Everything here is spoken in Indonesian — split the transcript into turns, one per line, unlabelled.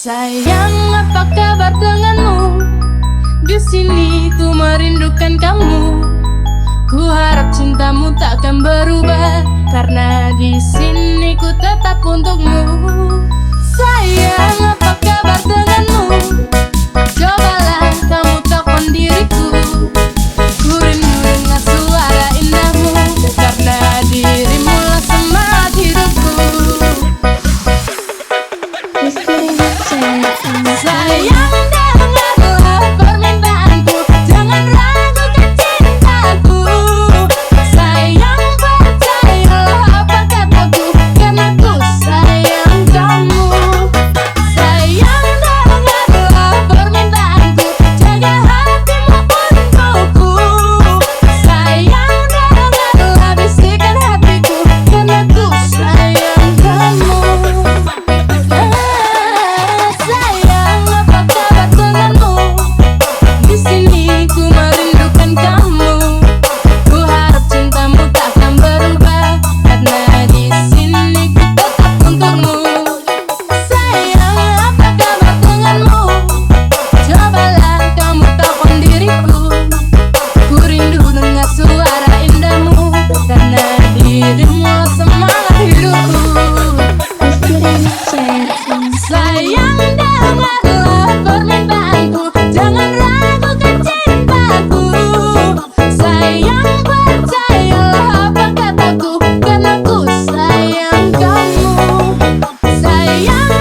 Sayang, apa kabar denganmu? Di sini ku merindukan kamu. Ku harap cintamu takkan berubah, karena di sini ku tetap untukmu. Sayang, apa kabar denganmu? Cobalah kamu telepon diriku. Ku rindu dengan suara indahmu, karena dirimu lah semangat hidupku. Sayang, dengarlah permintaanku, jangan ragukan cintaku. Sayang, percayalah apa kataku, karena ku sayang kamu. Sayang, dengarlah permintaanku, jaga hatimu untukku. Sayang, dengarlah bisikan hatiku, karena ku sayang kamu. Sayang, apa kabar denganmu? Di sini ku merindukan kamu. Ku harap cintamu takkan berubah, karena di sini ku tetap untukmu. Sayang, apa kabar denganmu? Cobalah kamu telepon diriku. Ku rindu dengar suara indahmu, karena dirimu semangat hidupku. Sayang, dengarlah permintaanku, jangan ragukan cintaku. Sayang, percayalah apa kataku, karena ku sayang kamu. Sayang,